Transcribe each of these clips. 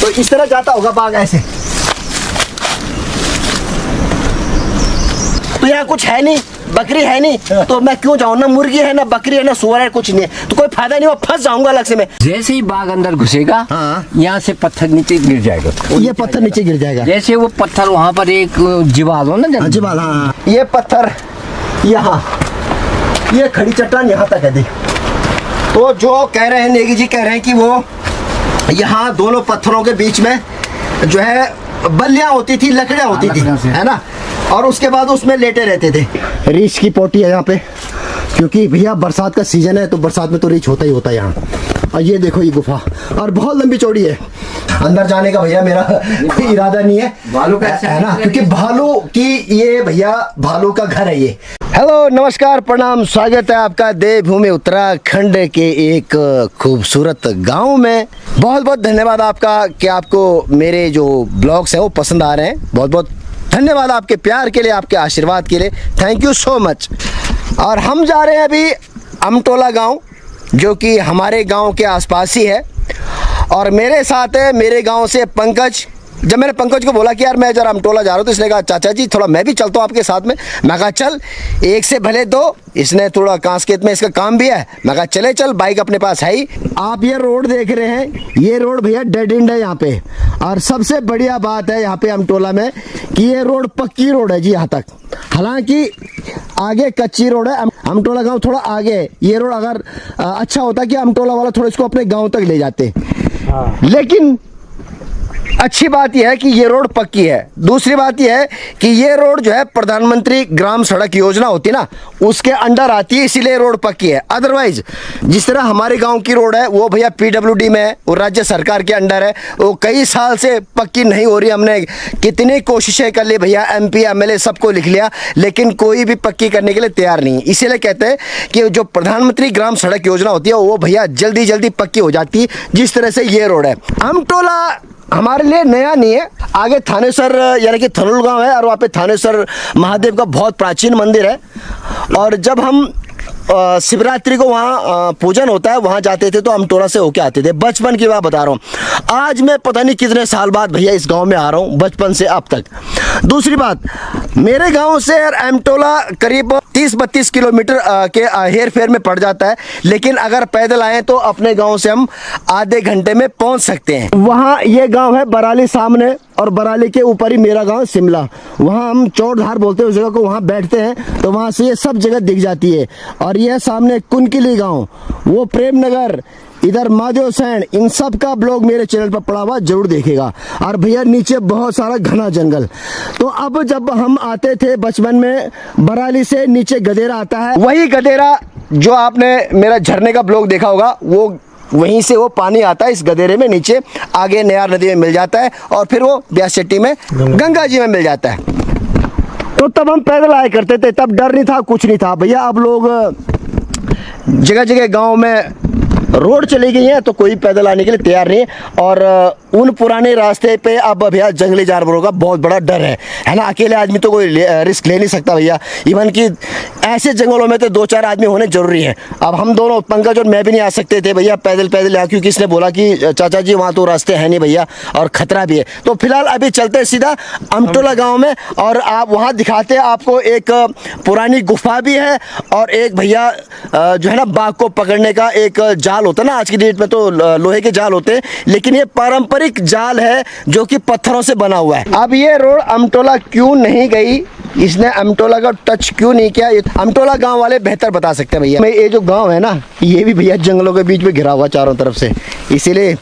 तो इस तरह जाता होगा बाघ ऐसे। तो यहाँ कुछ है नहीं, बकरी है नहीं, तो मैं क्यों जाऊँ? ना मुर्गी है, ना बकरी है, ना सुअर है, कुछ नहीं है, तो कोई फायदा नहीं, मैं फंस जाऊंगा अलग से मैं। जैसे ही बाघ अंदर घुसेगा, हाँ। यहाँ से पत्थर नीचे गिर जाएगा। ये पत्थर नीचे गिर जाएगा। जैसे वो पत्थर वहाँ पर एक जीवाल हो ना, जीवाल, हाँ। ये पत्थर यहाँ, ये खड़ी चट्टान यहाँ तक है देख। तो जो कह रहे हैं नेगी जी, कह रहे हैं कि वो यहाँ दोनों पत्थरों के बीच में जो है बल्लियाँ होती थी, लकड़ियाँ होती थी, है ना, और उसके बाद उसमें लेटे रहते थे। रीछ की पोटी है यहाँ पे, क्योंकि भैया बरसात का सीजन है, तो बरसात में तो रीछ होता ही होता है यहाँ। और ये देखो ये गुफा, और बहुत लंबी चौड़ी है। अंदर जाने का भैया मेरा कोई इरादा नहीं है, भालू का है ना, क्योंकि भालू की ये भैया भालू का घर है ये। हेलो, नमस्कार, प्रणाम, स्वागत है आपका देवभूमि उत्तराखंड के एक खूबसूरत गांव में। बहुत बहुत धन्यवाद आपका कि आपको मेरे जो ब्लॉग्स हैं वो पसंद आ रहे हैं। बहुत बहुत धन्यवाद आपके प्यार के लिए, आपके आशीर्वाद के लिए, थैंक यू सो मच। और हम जा रहे हैं अभी अमटोला गांव, जो कि हमारे गांव के आसपास ही है। और मेरे साथ है मेरे गांव से पंकज। जब मैंने पंकज को बोला कि यार मैं जरा अमटोला जा रहा हूँ, तो इसने कहा चाचा जी थोड़ा मैं भी चलता हूँ आपके साथ में। मैं कहा चल, एक से भले दो। इसने थोड़ा कांसकेत में इसका काम भी है, मैं कहा चले चल, बाइक अपने पास है ही। आप ये रोड देख रहे हैं, ये रोड भैया डेड एंड है यहाँ पे। और सबसे बढ़िया बात है यहाँ पे अमटोला में कि ये रोड पक्की रोड है जी यहाँ तक। हालांकि आगे कच्ची रोड है, अमटोला गांव थोड़ा आगे है। ये रोड अगर अच्छा होता कि अमटोला वाला थोड़ा इसको अपने गांव तक ले जाते, लेकिन अच्छी बात यह है कि ये रोड पक्की है। दूसरी बात यह है कि ये रोड जो है प्रधानमंत्री ग्राम सड़क योजना होती है ना, उसके अंडर आती है, इसीलिए रोड पक्की है। अदरवाइज जिस तरह हमारे गांव की रोड है वो भैया PWD में है, वो राज्य सरकार के अंडर है, वो कई साल से पक्की नहीं हो रही। हमने कितनी कोशिशें कर ली भैया, MP MLA सबको लिख लिया, लेकिन कोई भी पक्की करने के लिए तैयार नहीं। इसीलिए कहते हैं कि जो प्रधानमंत्री ग्राम सड़क योजना होती है वो भैया जल्दी जल्दी पक्की हो जाती है, जिस तरह से ये रोड है। अमटोला हमारे लिए नया नहीं है। आगे थानेसर यानी कि थनुल गांव है, और वहाँ पे थानेसर महादेव का बहुत प्राचीन मंदिर है। और जब हम शिवरात्रि को वहाँ पूजन होता है, वहाँ जाते थे तो अमटोला से होके आते थे। बचपन की बात बता रहा हूँ। आज मैं पता नहीं कितने साल बाद भैया इस गांव में आ रहा हूँ, बचपन से अब तक। दूसरी बात, मेरे गांव से अमटोला करीब 30-32 किलोमीटर के हेर फेर में पड़ जाता है, लेकिन अगर पैदल आए तो अपने गांव से हम आधे घंटे में पहुंच सकते हैं। वहाँ ये गांव है बराली सामने, और बराली के ऊपर ही मेरा गांव शिमला। वहाँ हम चौधार बोलते हैं उस जगह को, वहाँ बैठते हैं तो वहाँ से ये सब जगह दिख जाती है। और यह सामने कुनकिली गांव, वो प्रेम नगर, इधर महादेव सैन, इन सब का ब्लॉग मेरे चैनल पर पड़ा हुआ, जरूर देखेगा। और भैया नीचे बहुत सारा घना जंगल। तो अब जब हम आते थे बचपन में, बराली से नीचे गदेरा आता है, वही गदेरा जो आपने मेरा झरने का ब्लॉग देखा होगा, वो वहीं से वो पानी आता है इस गदेरे में, नीचे आगे नयार नदी में मिल जाता है, और फिर वो ब्यास चट्टी में गंगा जी में मिल जाता है। तो तब हम पैदल आया करते थे, तब डर नहीं था, कुछ नहीं था भैया। अब लोग जगह जगह गांव में रोड चली गई है, तो कोई पैदल आने के लिए तैयार नहीं है। और उन पुराने रास्ते पे अब भैया जंगली जानवरों का बहुत बड़ा डर है ना। अकेले आदमी तो कोई रिस्क ले नहीं सकता भैया। इवन कि ऐसे जंगलों में तो 2-4 आदमी होने जरूरी है। अब हम दोनों, पंकज और मैं भी नहीं आ सकते थे भैया पैदल यहाँ, क्योंकि इसने बोला कि चाचा जी वहाँ तो रास्ते हैं नहीं भैया, और खतरा भी है। तो फिलहाल अभी चलते सीधा अमटोला गाँव में, और आप वहाँ दिखाते हैं आपको एक पुरानी गुफा भी है, और एक भैया जो है ना बाघ को पकड़ने का एक जाल होता है ना। आज की डेट में तो लोहे के जाल होते हैं, लेकिन ये पारंपरिक जाल है जो कि पत्थरों से बना हुआ है। अब ये रोड अमटोला क्यों नहीं गई, इसने अमटोला का टच क्यों नहीं किया, ये अमटोला गांव वाले बेहतर बता सकते हैं भैया। ये जो गांव है ना, ये भी भैया जंगलों के बीच में घिरा हुआ चारों तरफ से, इसीलिए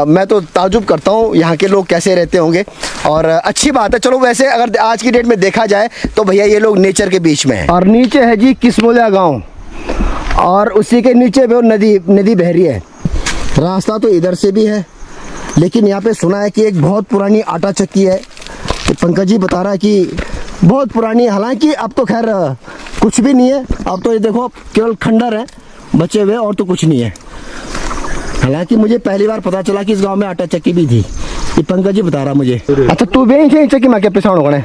मैं तो ताजुब करता हूँ यहाँ के लोग कैसे रहते होंगे। और अच्छी बात है। चलो वैसे अगर आज की डेट में देखा जाए तो भैया ये लोग नेचर के बीच में है। और नीचे है जी किस्मोलिया गाँव, और उसी के नीचे वो नदी बह रही है। रास्ता तो इधर से भी है, लेकिन यहाँ पे सुना है कि एक बहुत पुरानी आटा चक्की है। तो पंकज जी बता रहा है कि बहुत पुरानी, हालांकि अब तो खैर कुछ भी नहीं है। अब तो ये देखो केवल खंडर है बचे हुए, और तो कुछ नहीं है। हालांकि मुझे पहली बार पता चला कि इस गांव में आटा चक्की भी थी, ये पंकज जी बता रहा मुझे। अच्छा तू भी यहीं चक्की में क्या पिछाड़ होगा?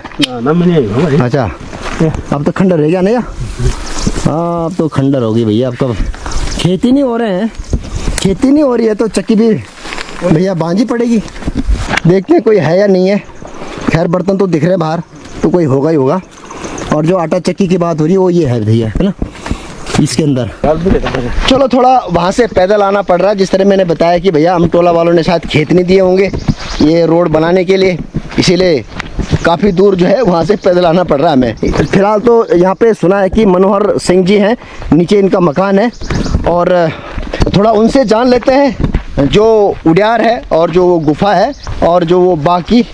अच्छा अब तो खंडर रह गया ना। हाँ अब तो खंडर होगी भैया। अब तो खेती नहीं हो रहे हैं, खेती नहीं हो रही है तो चक्की भी भैया बांझी पड़ेगी, देखते हैं कोई है या नहीं है। खैर बर्तन तो दिख रहे हैं बाहर, तो कोई होगा ही होगा। और जो आटा चक्की की बात हो रही है वो ये है भैया, है ना, इसके अंदर। चलो थोड़ा वहाँ से पैदल आना पड़ रहा है। जिस तरह मैंने बताया कि भैया हम टोला वालों ने शायद खेत नहीं दिए होंगे ये रोड बनाने के लिए, इसीलिए काफ़ी दूर जो है वहाँ से पैदल आना पड़ रहा है हमें। फिलहाल तो यहाँ पे सुना है कि मनोहर सिंह जी हैं, नीचे इनका मकान है, और थोड़ा उनसे जान लेते हैं जो उड़ियार है और जो वो गुफा है और जो वो बाकी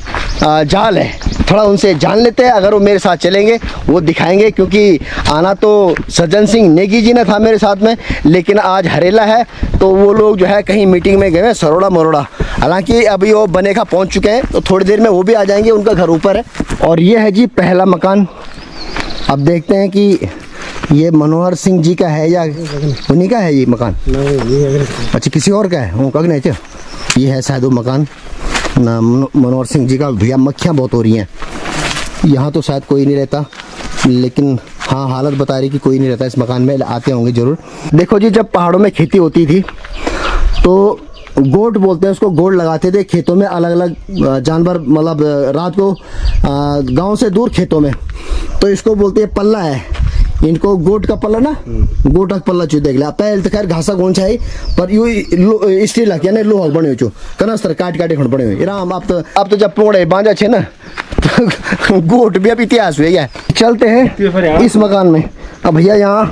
जाल है, थोड़ा उनसे जान लेते हैं। अगर वो मेरे साथ चलेंगे वो दिखाएंगे, क्योंकि आना तो सज्जन सिंह नेगी जी ने था मेरे साथ में, लेकिन आज हरेला है तो वो लोग जो है कहीं मीटिंग में गए हैं सरोड़ा मरोड़ा। हालांकि अभी वो बनेगा पहुंच चुके हैं, तो थोड़ी देर में वो भी आ जाएंगे, उनका घर ऊपर है। और ये है जी पहला मकान। अब देखते हैं कि ये मनोहर सिंह जी का है या उन्हीं का है ये मकान। अच्छा किसी और का है, वो कग नहीं। ये है शायद वो मकान ना मनोहर सिंह जी का। भैया मक्खियाँ बहुत हो रही हैं यहाँ, तो शायद कोई नहीं रहता, लेकिन हाँ हालत बता रही कि कोई नहीं रहता इस मकान में, आते होंगे ज़रूर। देखो जी, जब पहाड़ों में खेती होती थी तो गोट बोलते हैं उसको, गोट लगाते थे खेतों में, अलग अलग जानवर, मतलब रात को गांव से दूर खेतों में, तो इसको बोलते हैं पल्ला है इनको, गोट का पल्ला ना, गोट का पल्ला चू देख लिया। पहले तो खैर घासा कौन चाहिए, पर यू स्टील यानी नहीं लोहा बने हुए चो कनस्तर काट काटे खड़ बने हुए राम। आप तो जब पोड़े बांझा छे ना तो गोट भी अब इतिहास हुए क्या। चलते हैं इस मकान में। अब भैया यहाँ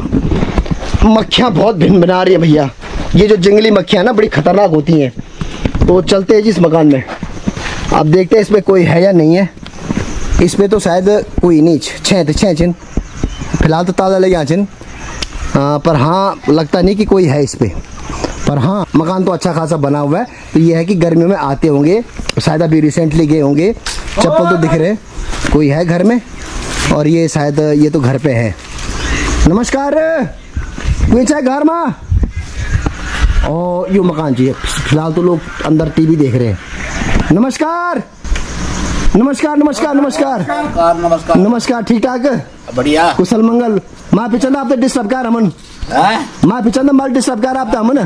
मक्खियाँ बहुत भिन्न बना रही है भैया, ये जो जंगली मक्खियाँ ना बड़ी खतरनाक होती हैं। तो चलते हैं जी इस मकान में, अब देखते हैं इसमें कोई है या नहीं है। इसमें तो शायद कोई नहीं, छः चिन फिलहाल तो ताज़ा लगे चिन, पर हाँ लगता नहीं कि कोई है इस पर। पर हाँ मकान तो अच्छा खासा बना हुआ है, तो ये है कि गर्मियों में आते होंगे, शायद अभी रिसेंटली गए होंगे। चप्पल तो दिख रहे, कोई है घर में, और ये शायद ये तो घर पे है। नमस्कार, कोई चाहे घर में। और यो मकान चाहिए। फिलहाल तो लोग अंदर टीवी देख रहे हैं। नमस्कार नमस्कार नमस्कार नमस्कार नमस्कार। नमस्कार, ठीक ठाक, बढ़िया। कुशल मंगल। माँ पिछंदा आप तो डिस्टर्ब कर हमन, माँ पिछंदा माल डिस्टर्ब कर आप तो हमन,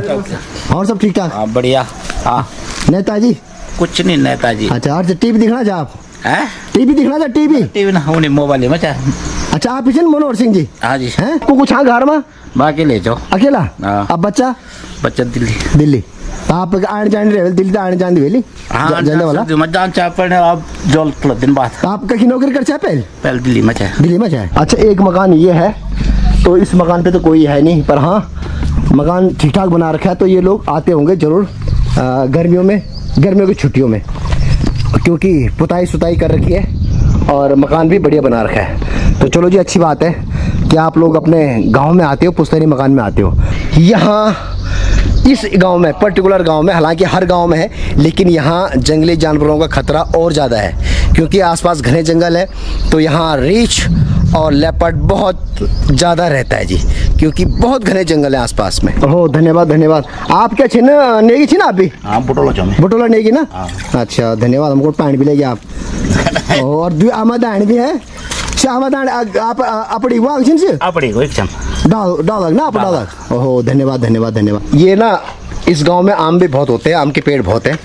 और सब ठीक ठाक। बढ़िया। हाँ नेताजी कुछ नहीं नेताजी। अच्छा, और टीवी दिखना चाह आप, हैं? टीवी दिखना चाह, टीवी ना होने मोबाइल में चाहे। अच्छा आप पिछन मनोहर सिंह जी। हाँ जी। हैं को कुछ हाँ घर में बाकी ले जाओ अकेला। हाँ। अब बच्चा दिल्ली तो आप आने जाने रहे दिल्ली, तो आने जाने वेली जाने वाला मत जान चाह पड़े अब जोल दिन बाद। आप कहीं नौकरी कर चाहे पहले दिल्ली में चाहे। अच्छा एक मकान ये है, तो इस मकान पे तो कोई है नहीं, पर हाँ मकान ठीक ठाक बना रखा है, तो ये लोग आते होंगे जरूर गर्मियों की छुट्टियों में, क्योंकि पुताई सुताई कर रखी है और मकान भी बढ़िया बना रखा है। तो चलो जी, अच्छी बात है कि आप लोग अपने गांव में आते हो, पुश्तैनी मकान में आते हो। यहाँ इस गांव में, पर्टिकुलर गांव में, हालांकि हर गांव में है, लेकिन यहाँ जंगली जानवरों का खतरा और ज़्यादा है, क्योंकि आसपास घने जंगल है, तो यहाँ रीछ और लेपर्ड बहुत ज़्यादा रहता है जी, क्योंकि बहुत घने जंगल है आसपास में। ओह धन्यवाद धन्यवाद। आप क्या छिन नेगी छिन आप भी? हाँ बुटोला नेगी ना। अच्छा धन्यवाद, हमको पानी भी लेंगे आप। और आमदान भी है, आमदान आप अपनी वो अपनी को एक डालक ना आप डालक। ओहो धन्यवाद धन्यवाद धन्यवाद। ये ना इस गांव में आम भी बहुत होते हैं, आम के पेड़ बहुत हैं,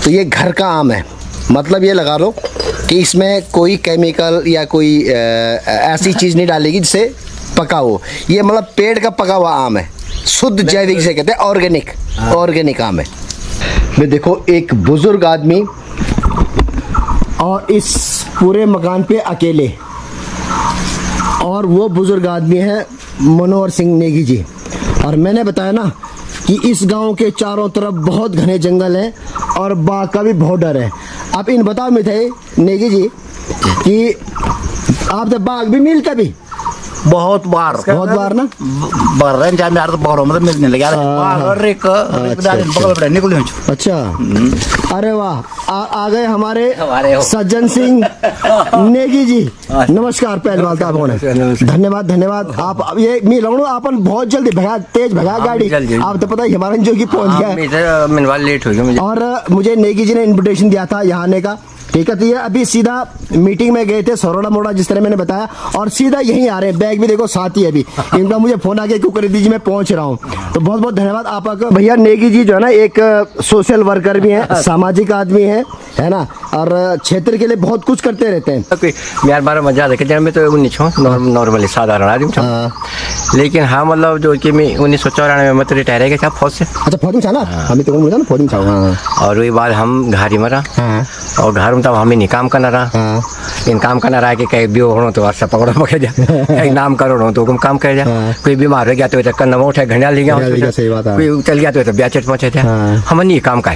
तो ये घर का आम है, मतलब ये लगा लो कि इसमें कोई केमिकल या कोई ऐसी चीज़ नहीं डालेगी जिससे पका हो। ये मतलब पेड़ का पका हुआ आम है, शुद्ध जैविक से कहते हैं, ऑर्गेनिक आम है। मैं देखो एक बुजुर्ग आदमी और इस पूरे मकान पे अकेले, और वो बुजुर्ग आदमी है मनोहर सिंह नेगी जी। और मैंने बताया ना कि इस गांव के चारों तरफ बहुत घने जंगल हैं और बाघ का भी बहुत डर है। अब इन बताओ मिथे नेगी जी कि आप तो बाघ भी मिलता भी बहुत बार ना बर रहे हैं यार, तो बगरों में मिलने लगे यार, बार एक बगल पे निकल जाओ। अच्छा अरे वाह, आ गए हमारे सज्जन सिंह नेगी जी। नमस्कार पहलवान साहब होने, धन्यवाद धन्यवाद। आप ये मिलो आपन बहुत जल्दी तेज भगा गाड़ी, आप तो पता ही हमारा जो कि पहुंच गया, लेट हो गया। और मुझे नेगी जी ने इनविटेशन दिया था यहाँ आने का, ठीक है, तो ये अभी सीधा मीटिंग में गए थे सरोड़ा मोड़ा जिस तरह मैंने बताया, और सीधा यहीं आ रहे हैं। बैग भी देखो साथ ही है अभी। इनका मुझे फोन आ गया क्यों कर दीजिए, मैं पहुंच रहा हूँ। तो बहुत बहुत धन्यवाद आपका। भैया नेगी जी जो है ना एक सोशल वर्कर भी है, सामाजिक आदमी है ना, और क्षेत्र के लिए बहुत कुछ करते रहते हैं। यार बारह मजा देखे जब मैं तो 1994 साधारण आदमी था, लेकिन हाँ मतलब जो कि मैं 1994 में तो रिटायर है फौज से। अच्छा फौज में था ना, हमें तो ना फौज में था। और वही बात हम घारी में रहा, और घर में तब हमें नहीं काम करना रहा, इन काम करना रहा कि कहीं भी हो तो अच्छा पकड़ो पकड़ जा, कहीं नाम करो तो तुम काम कर जा, कोई बीमार हो गया तो कन्ना उठे घंटा ले गया, कोई चल गया तो ब्याचट पहुंचे थे, हम नहीं काम कर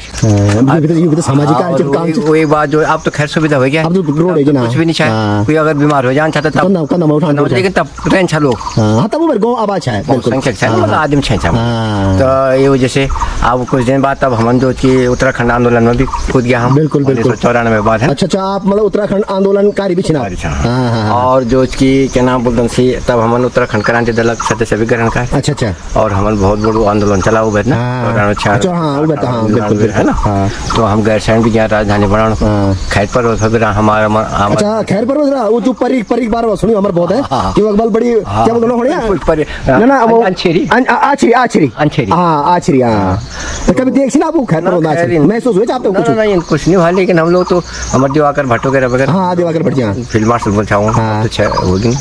सामाजिक। वही बात जो अब तो खैर सुविधा हो गया, अब तो रोड है ना, कुछ भी नहीं चाहिए, कोई अगर बीमार हो जाना चाहता तब, लेकिन तब ट्रेन चलो तब वो गाँव आबाद है मतलब आदमी छे तो ये वजह से अब कुछ दिन बाद तब हम जो कि उत्तराखंड आंदोलन में भी कूद गया हम। बिल्कुल 1994 बाद है। अच्छा आप मतलब उत्तराखंड आंदोलनकारी भी छिना। और जो कि क्या नाम बोलते सी तब हम उत्तराखंड क्रांति दल सदस्य भी ग्रहण का। अच्छा और हम बहुत बड़ा आंदोलन चला हुआ है ना, है ना। तो हम गैरसैंण भी गया राजधानी बनाना, खैर पर हमारा अच्छा खैर पर वो जो परीक बार सुनी हमारे बहुत है कि वो अकबर बड़ी क्या बोलना होने ना वो आछरी हां, तो कभी देख सी ना आप खैर पर महसूस हुए आप तो कुछ नहीं कुछ नहीं हुआ, लेकिन हम लोग तो हमारे दिवाकर भट्टो के वगैरह। हां दिवाकर भट्ट जी फील्ड मार्शल बोल चाहूँ तो होगी।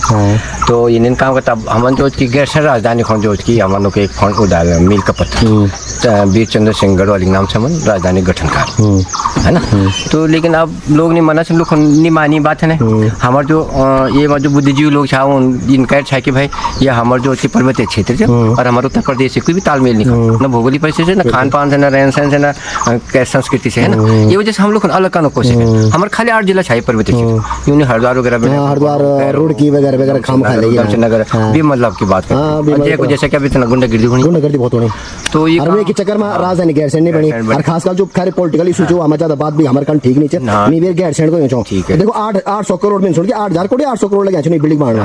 तो इन काम का तब हम जो की गैर राजधानी खोन जो की हम लोग एक फंड उडाल मिल का पत्र वीर चंद्र सिंह गढ़वाली नाम से हम राजधानी गठन कर है ना। तो लेकिन अब लोग नहीं मना से लोग नहीं मानी बात है ना। हमारे जो ये जो बुद्धिजीवी लोग छा इनका है कि भाई ये हमारे जो पर्वतीय क्षेत्र है और हमारे उत्तर प्रदेश से कोई भी तालमेल नहीं, न भौगोलिक परिस्थिति से, न खान पान से, न रहन सहन से, न संस्कृति से, है ना। ये वजह से हम लोग अलग का कोशिश है। हमारे खाली 8 जिला चाहिए पर्वतीय क्षेत्र, यूं हरिद्वार वगैरह, हरिद्वार रुड़की वगैरह खाम खा लेगी नगर भी मतलब की बात करते जैसे कि अभी इतना गुंडागिर्दी बहुत होनी। तो ये अरवे के चक्कर में राजधानी गैरसैंण नहीं बनी, और खासकर जो खैर पॉलिटिकल इशू जो हमारे ज्यादा बात भी हमारे कान ठीक नहीं है, मैं भी गैरसैंण को यूं ठीक है। देखो 800 करोड़ में सुन के 8000 करोड़ 800 करोड़ लगे नहीं बिल्डिंग बनाने,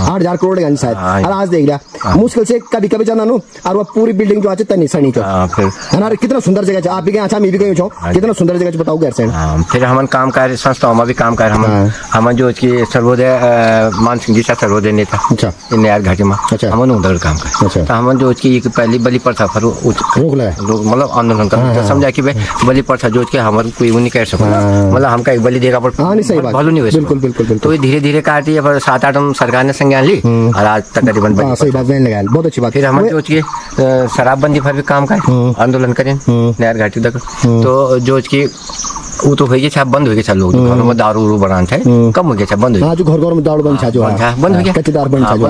8000 करोड़ लगे शायद। और आज देख लिया मुश्किल से कभी जाना नो, और वो पूरी बिल्डिंग जो आज तनी सनी तो है ना, कितना सुंदर जगह है। आप भी गए, अच्छा मैं भी गई हूं, कितना सुंदर जगह बताओ गैरसैंण। फिर हम काम कार्य संस्थाओं में भी काम कर हम जो कि सर्वोदय मान सिंह जी सर्वोदय नेता नयार घाटी में हम उधर काम कर। तो हम जो कि पहली बलि प्रथा पर मतलब आंदोलन कर समझा कि भाई बलि प्रथा जो कि हमारे कोई नहीं कर सको, मतलब हमका एक बलि देगा पर भलो नहीं हुए। बिल्कुल। तो धीरे धीरे काटती है, 7-8 सरकार ने संज्ञान ली और आज तक करीबन बहुत अच्छी बात। फिर हम जो कि शराबबंदी पर भी काम कर आंदोलन करें नयार घाटी तक। तो जो कि वो तो हो गया बंद हो गया, लोग घरों में दारू बनाना चाहिए कम हो गया, बंद हो गया। जो घर में दारू बंद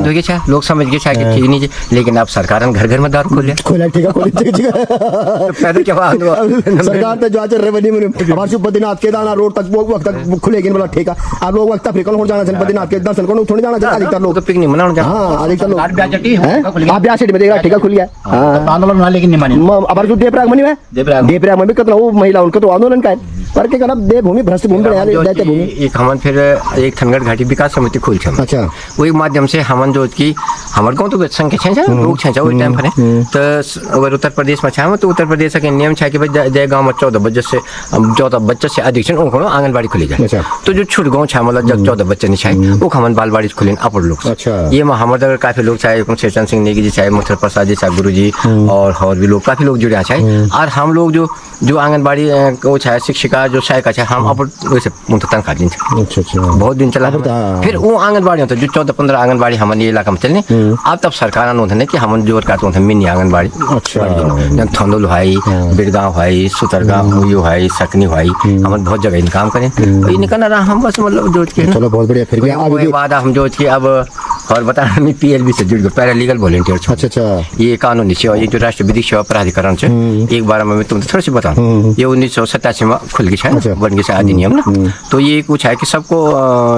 हो गया, लोग समझ गए कि ठीक नहीं, लेकिन अब सरकार ने घर में दारू खोले सरकार तो जो रेवेन्यू में हमारे बद्रीनाथ केदारनाथ रोड तक वो वक्त तक खुलेगी मतलब ठेका। आप लोग वक्त अफ्रीका हो जाना चाहिए, बद्रीनाथ के दर्शन को थोड़ी जाना चाहिए, अधिकतर लोग पिकनिक मनाना। हां अधिकतर लोग आप ब्याचटी में देखा ठेका खुल गया आंदोलन में, लेकिन नहीं मानी। अब जो देवप्रयाग में है, देवप्रयाग में भी कितना वो महिला उनका तो आंदोलन का है, पर के करब देवभूमि भ्रष्ट भूमि दैत्य भूमि। एक हमन फिर एक थनगढ़ घाटी विकास समिति खोल छ। अच्छा वही माध्यम से हमन जो की हमर गांव तो संख्या छ लोग छ ओइ टाइम पर तो अगर उत्तर प्रदेश में छ तो उत्तर प्रदेश के नियम छ कि भाई जय गांव में 14 बच्चे से अधिक छ उनको आंगनबाड़ी खुली जाए। तो जो छोट गांव छ मतलब जब 14 बच्चे नहीं छ वो हमन बालवाड़ी खुलेन अपर लोग। ये में हमर जगह काफी लोग चाहे शेषन सिंह नेगी जी चाहे मुथर प्रसाद जी चाहे गुरु जी और भी लोग काफी लोग जुड़े छ। और हम लोग जो आंगनबाड़ी वो चाहे शिक्षिका जो सहायिका है हम अपन वैसे तनखा दिन। अच्छा बहुत दिन चला। फिर वो आंगनबाड़ी होता है जो 14-15 आंगनबाड़ी हमारे इलाका में चलने। अब तब सरकार होता कि हम जोर काटते होते मिनी आंगनबाड़ी थंदोल भाई बिरगांव भाई सुतरगांव यो भाई सकनी भाई हम बहुत जगह काम करें निकलना रहा हम बस मतलब जो चलो बहुत बढ़िया। फिर भी बाद हम जो अब और बता मैं PLB से जुड़ गया पैरालीगल वॉलंटियर। अच्छा ये कानूनी सेवा ये जो राष्ट्रीय विधिक सेवा प्राधिकरण से एक बार में तुम थोड़ा सी बता ये 1987 में खुल गया है बन गया अधिनियम ना। तो ये कुछ है कि सबको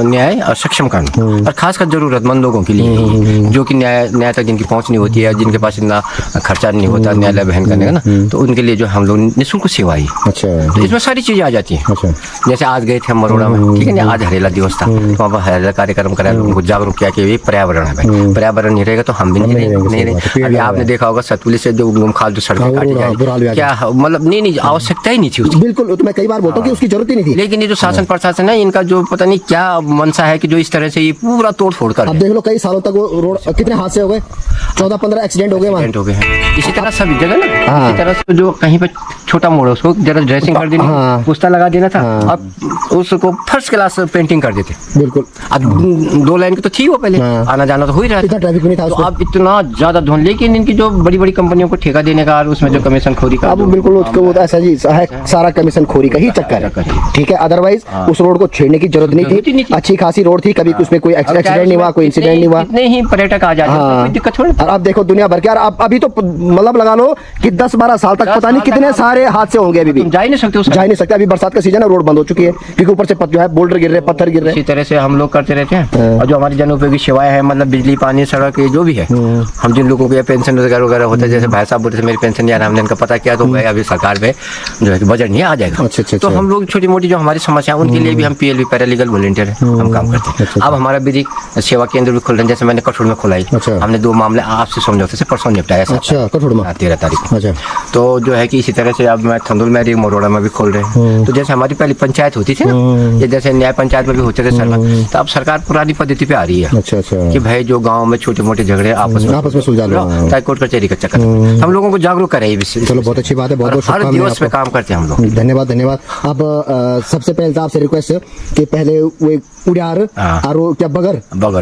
न्याय और सक्षम करना और खासकर जरूरतमंद लोगों के लिए जो कि न्याय तक जिनकी पहुंच नहीं होती है जिनके पास इतना खर्चा नहीं होता न्यायालय बहन करने का ना तो उनके लिए जो हम लोग निःशुल्क सेवा है। तो इसमें सारी चीजें आ जाती है। जैसे आज गए थे मरोड़ा में ठीक है ना आज हरेला दिवस था वहाँ पर हरेला कार्यक्रम कराया लोगों को जागरूक किया कि पर्यावरण है भाई, पर्यावरण नहीं रहेगा तो हम भी नहीं रहेंगे। अभी आपने देखा होगा सतपुली से जो खाल जो सड़कें काटी जाए, क्या मतलब नहीं आवश्यकता ही नहीं थी उसकी। बिल्कुल, तो मैं कई बार बोलता हूँ कि उसकी जरूरत ही नहीं थी। लेकिन ये जो शासन प्रशासन है इनका जो पता नहीं क्या मनसा है कि जो इस तरह से ये पूरा तोड़ फोड़ कर अब देख लो कई सालों तक वो रोड, कितने हादसे हो गए, 14-15 एक्सीडेंट हो गए वहाँ। हो गए हैं। इसी तरह सभी जगह ना, इसी तरह से जो कहीं पे छोटा मोड़ है उसको जरा ड्रेसिंग कर देनी, पुस्ता लगा देना था, अब उसको फर्स्ट क्लास पेंटिंग कर देते। बिल्कुल, अब 2 लाइन की तो थी वो पहले, आना जाना तो हो ही रहा था, ट्रैफिक नहीं था तो अब इतना ज्यादा धुंध। लेकिन इनकी जो बड़ी बड़ी कंपनियों को ठेका देने का और उसमें जो कमीशन खोरी का, अब बिल्कुल उसको ऐसा जी है, सारा कमीशन खोरी का ही चक्कर है, ठीक है। अदरवाइज उस रोड को छेड़ने की जरूरत नहीं थी, अच्छी खासी रोड थी, कभी उसमें कोई एक्सीडेंट नहीं हुआ, कोई इंसिडेंट नहीं हुआ, इतने ही पर्यटक आ जाते, कोई दिक्कत थोड़ी। और अब देखो दुनिया भर के, यार अभी तो मतलब लगा लो कि 10-12 साल तक पता नहीं कितने सारे हादसे होंगे, अभी भी जा ही नहीं सकते, जा ही नहीं सकते। अभी बरसात का सीजन है, रोड बंद हो चुकी है क्योंकि ऊपर से जो है बोल्डर गिर रहे, पत्थर गिर रहे। इसी तरह से हम लोग करते रहते हैं। और जो हमारी जन उपयोगी सेवाएं है, मतलब बिजली, पानी, सड़क, ये जो भी है, हम जिन लोगों को ये पेंशन वगैरह होता है, जैसे भाई साहब बोलते थे मेरी पेंशन नहीं आ रहा, हमने इनका पता किया तो भाई अभी सरकार में जो है बजट नहीं आ जाएगा। अच्छा, तो हम लोग छोटी मोटी जो हमारी समस्या है उनके लिए भी हम PLV पैरालीगल वॉलंटियर है, हम काम करते हैं। अब हमारा विधिक सेवा केंद्र भी खुल रहे हैं, जैसे मैंने कठोर में खोला, हमने 2 मामले आपसे समझौते से परसों निपटाया। अच्छा, कठोर में 13 तारीख को। अच्छा, तो जो है कि इसी तरह से अब मैं थंदुल में भी, मोरोड़ा में भी खोल रहे हैं। तो जैसे हमारी पहली पंचायत होती थी ना, ये जैसे न्याय पंचायत में भी होते थे सरकार, तो अब सरकार पुरानी पद्धति पे आ रही है। अच्छा, कि भाई जो गांव में छोटे मोटे झगड़े आपस में सुलझा लो, चाहे कोर्ट कचहरी का चक्कर, हम लोगों को जागरूक करे ये विषय। चलो बहुत अच्छी बात है, बहुत हर दिवस पे काम करते हैं हम लोग। धन्यवाद धन्यवाद। अब सबसे पहले तो आपसे रिक्वेस्ट है कि पहले वो उड़ार और वो क्या बगर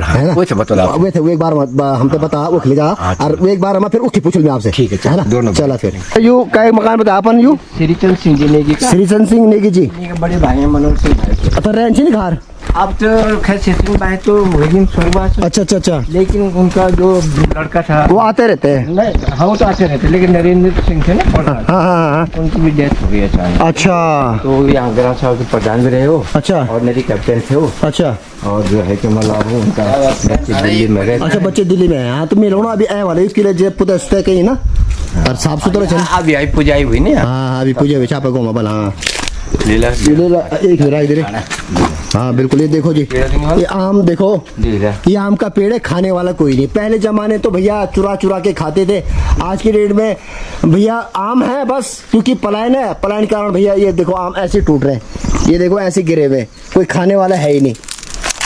है ना, वो एक बार हम तो बता वो खिले जा, और वो एक बार हम फिर उठी पूछ में आपसे, ठीक है ना, दोनों चला। फिर यू का एक मकान बता अपन, यू श्रीचंद सिंह जी नेगी, श्रीचंद सिंह नेगी जी, बड़े भाई हैं मनोज सिंह भाई। अच्छा, रेंज नहीं घर अब तो खैर सिंह भाई तो वही स्वर्गवास। अच्छा अच्छा अच्छा, लेकिन उनका जो लड़का था वो आते रहते हैं। नहीं, हाँ तो आते रहते, लेकिन नरेंद्र सिंह थे ना, हाँ, उनकी भी डेथ हो गई अचानक। अच्छा, तो यहाँ ग्राम सभा के प्रधान भी रहे हो, अच्छा, और मेरी कैप्टन थे वो, अच्छा, और जो है कि मतलब उनका बच्चे दिल्ली में रहे। अच्छा, बच्चे दिल्ली में हैं। हाँ, तो मिलो ना अभी आए वाले इसके लिए जेब पुता सुते कहीं ना, और साफ सुथरा चल। अभी आई पूजाई हुई नहीं। हाँ, अभी पूजा हुई छापा को बना। हाँ, लीला एक इधर। हाँ बिल्कुल, ये देखो जी, ये आम देखो, ये आम का पेड़ है, खाने वाला कोई नहीं। पहले जमाने तो भैया चुरा चुरा के खाते थे, आज की डेट में भैया आम है बस, क्योंकि पलायन है, पलायन के कारण भैया ये देखो आम ऐसे टूट रहे हैं, ये देखो ऐसे गिरे हुए, कोई खाने वाला है ही नहीं,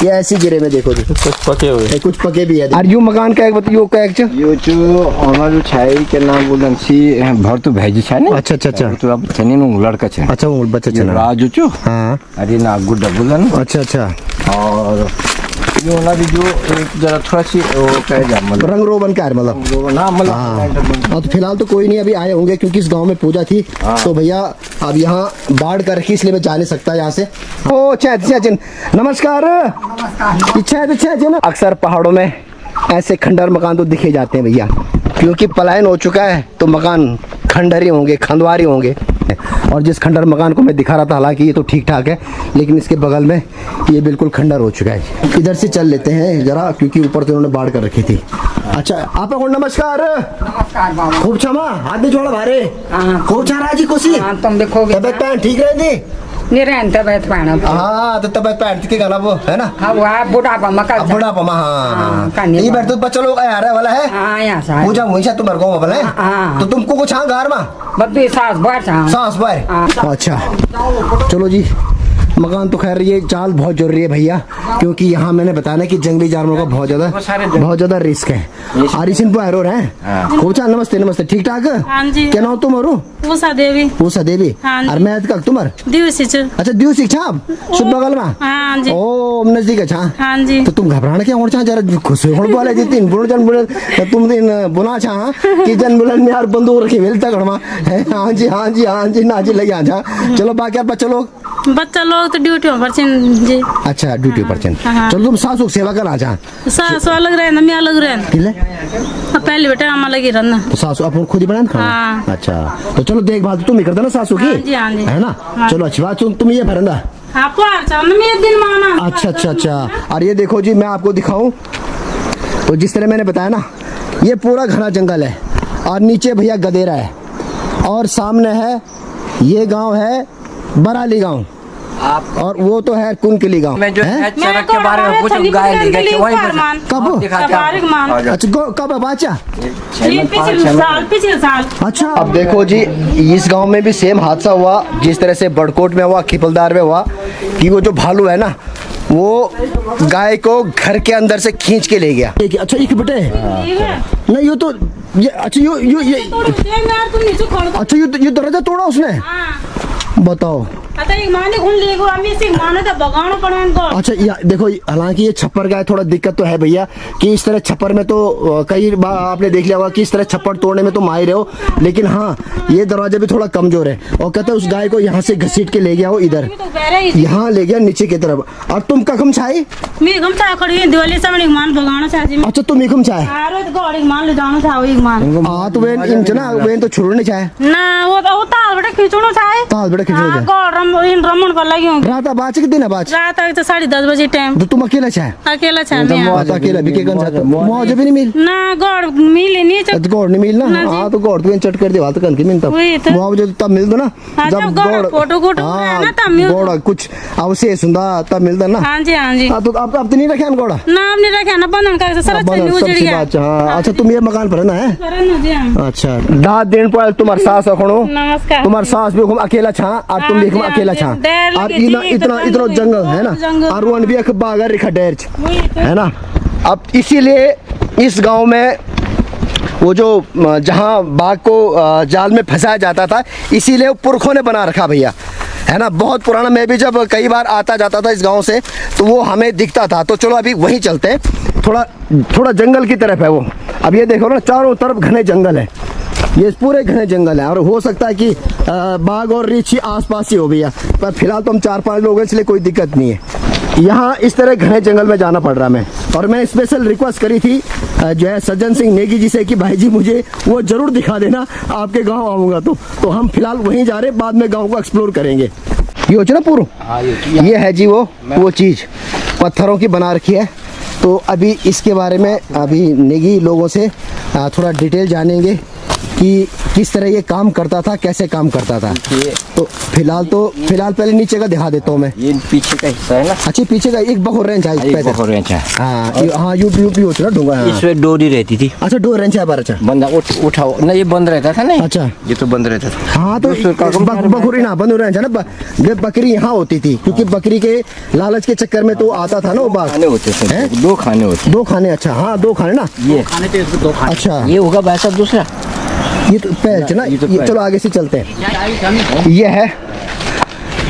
ये ऐसे गिरे में देखो जी, कुछ पके हुए, कुछ पके भी है। और यू मकान का एक बताइए, का एक यो जो हमारो छाई के नाम बोलन सी भर तो भेजी छा ने। अच्छा अच्छा अच्छा, तो अब छने नु लड़का छे। अच्छा, वो बच्चा छे ना, राजू छु। हां, अरे ना गुड्डा बोलन। अच्छा अच्छा, और यो ना भी जो एक जरा थोड़ा सी वो कह जा मतलब रंग रोबन का है, मतलब ना मतलब। हाँ, तो फिलहाल तो कोई नहीं अभी आए होंगे क्योंकि इस गांव में पूजा थी। तो भैया अब यहाँ बाढ़ कर रखी, इसलिए मैं जा नहीं सकता यहाँ से। ओ चैन, नमस्कार। चैन, अक्सर पहाड़ों में ऐसे खंडर मकान तो दिखे जाते हैं भैया, क्योंकि पलायन हो चुका है तो मकान खंडर ही होंगे, खंडवार ही होंगे। और जिस खंडर मकान को मैं दिखा रहा था, हालांकि ये तो ठीक ठाक है, लेकिन इसके बगल में ये बिल्कुल खंडर हो चुका है। इधर से चल लेते हैं जरा, क्योंकि ऊपर से उन्होंने बाढ़ कर रखी थी। अच्छा, आप नमस्कार। खूब क्षमा, हाथ में जोड़ा भारे, खूब छा राजी खुशी। तुम देखोगे तबियत पैन ठीक रहती? नहीं रहता तबियत पाना। हाँ, तो तबियत पैन के गाना वो है ना। हाँ, वो बुढ़ापा मका बुढ़ापा में। हाँ, ये बैठ तो बच्चा लोग आ रहा वाला है। हाँ, यहाँ से पूजा वहीं से तुम को वाला है। हाँ, तो तुमको कुछ हाँ घर में बब्बी सास बार सास बार। अच्छा, चलो जी, मकान तो खैर ये चाल बहुत जरूरी है भैया, क्योंकि यहाँ मैंने बताया कि जंगली जानवरों का बहुत ज्यादा रिस्क है। आरिसिन पुआरो है। खूब चाल, नमस्ते नमस्ते, ठीक ठाक। हाँ जी। क्या नाम तुम्हारो? उषा देवी। उषा देवी। हाँ जी। और मैं का तुम्हार दिवसी। अच्छा, दिवसी छाप शुभ बगल में। हाँ जी। ओ नजदीक है। हाँ जी। तो तुम घबराना क्या और जरा खुश हो बोले जी, तीन बुण जन बुण तुम दिन बुना छा कि जन बुलन में यार बंदूक रखी वेलता गड़मा है। हाँ जी हाँ जी हाँ जी, ना जी लगे आ जा। चलो बाकी यार बच्चा लोग तो ड्यूटी पर जी। अच्छा, ड्यूटी पर हाँ। चलो तुम सासू सेवा कर आ जा। सासू अलग रहे ना, मैं अलग रहे। पहले बेटा हम अलग ही रहना। तो सासू अपन खुद ही बना खाना। हाँ। अच्छा, तो चलो देखभाल तुम ही कर देना सासू की। हाँ जी, हाँ जी। है ना। हाँ। चलो अच्छी बात, तुम ये भरंदा। हाँ, दिन माना। अच्छा अच्छा अच्छा, और ये देखो जी, मैं आपको दिखाऊं तो जिस तरह मैंने बताया ना, ये पूरा घना जंगल है, और नीचे भैया गदेरा है, और सामने है ये गांव है बराली गांव। आप और वो तो है कुनकली गांव मैं जो हैं? है चरक के बारे में पूछूं गाय ले गए वहीं पर कब? दिखाते अच्छा कब बाचा? पिछले साल अच्छा अब देखो जी, इस गांव में भी सेम हादसा हुआ जिस तरह से बड़कोट में हुआ, खिपलदार में हुआ, कि वो जो भालू है ना वो गाय को घर के अंदर से खींच के ले गया। अच्छा एक बेटे नहीं ये तो ये अच्छा ये अच्छा ये दरवाजा तोड़ा उसने, बताओ। अच्छा देखो हालांकि ये छप्पर का है, थोड़ा दिक्कत तो है भैया कि इस तरह छप्पर में तो कई बार आपने देख लिया होगा कि इस तरह छप्पर तोड़ने में तो माहिर हो, लेकिन हाँ ये दरवाजा भी थोड़ा कमजोर है। और कहते हैं उस गाय को यहाँ से घसीट के ले गया हो इधर, यहाँ ले गया नीचे की तरफ। और तुम कखम छाई? अच्छा तुम इखम छाए? हाँ तो वेन इन ना वेन तो छोड़ने छाए ताल बड़ा खिचड़ी रमन कर लगी हूँ रात बाच के दिन है बाच रात तक तो 10:30 बजे टाइम तो तुम अकेला छाए? अकेला छा तो अकेला भी के गन जाता मौज भी नहीं मिल ना गौड़ मिले नहीं तो गौड़ नहीं मिल ना। हाँ तो गौड़ तो चट कर दे वाल तो कन के मिलता वही तो। मुआवजा तब मिल दो ना हाँ, जब गौड़ फोटो कोटो है ना तब मिल गौड़ कुछ अवशेष हुंदा तब मिलता ना। हाँ जी हाँ तो अब तो नहीं रखे गौड़ा नाम नहीं रखा ना बंधन का सारा चीज उजड़ गया। हाँ अच्छा तुम ये मकान पर है ना है? करन जी हाँ। अच्छा दाद दिन पर तुम्हार सास रखणो नमस्कार। तुम्हार सास भी हम अकेला छा और तुम भी हम अकेला छा और इतना इतना जंगल है ना और वन भी बागर रिखा डेर है ना। अब इसीलिए इस गांव में वो जो जहां बाघ को जाल में फंसाया जाता था इसीलिए पुरखों ने बना रखा भैया, है ना। बहुत पुराना, मैं भी जब कई बार आता जाता था इस गांव से तो वो हमें दिखता था। तो चलो अभी वहीं चलते हैं, थोड़ा जंगल की तरफ है वो। अब ये देखो ना चारों तरफ घने जंगल है, ये पूरे घने जंगल है और हो सकता है कि बाघ और रीछ ही आसपास ही हो भैया, पर फिलहाल तो हम 4-5 लोग हैं इसलिए कोई दिक्कत नहीं है। यहाँ इस तरह घने जंगल में जाना पड़ रहा मैं, और मैंने स्पेशल रिक्वेस्ट करी थी जो है सज्जन सिंह नेगी जी से कि भाई जी मुझे वो जरूर दिखा देना आपके गांव आऊँगा तो हम फिलहाल वहीं जा रहे, बाद में गांव को एक्सप्लोर करेंगे। ये हो ना पूरा ये है जी वो चीज़ पत्थरों की बना रखी है। तो अभी इसके बारे में अभी नेगी लोगों से थोड़ा डिटेल जानेंगे कि किस तरह ये काम करता था, कैसे काम करता था। तो फिलहाल पहले नीचे का दिखा देता हूँ मैं। ये पीछे का हिस्सा है ना। अच्छा पीछे का एक बखोर रेंच है हाँ यूपी होता ना ढूंगा इसमें डोरी रहती थी। अच्छा डोर रेंच है बार। अच्छा बंदा उठाओ ना, ये बंद रहता था ना। अच्छा ये तो बंद रहता था। हाँ तो बखोरी ना बंद रेंच है ना, बकरी यहाँ होती थी क्योंकि बकरी के लालच के चक्कर में तो आता था ना वो बाघ। खाने होते थे, 2 खाने होते, 2 खाने। अच्छा हाँ 2 खाने ना, ये खाने थे इसको 2 खाने। अच्छा ये होगा वैसा दूसरा, ये तो पहल ना ये तो ये चलो आगे से चलते हैं। ये है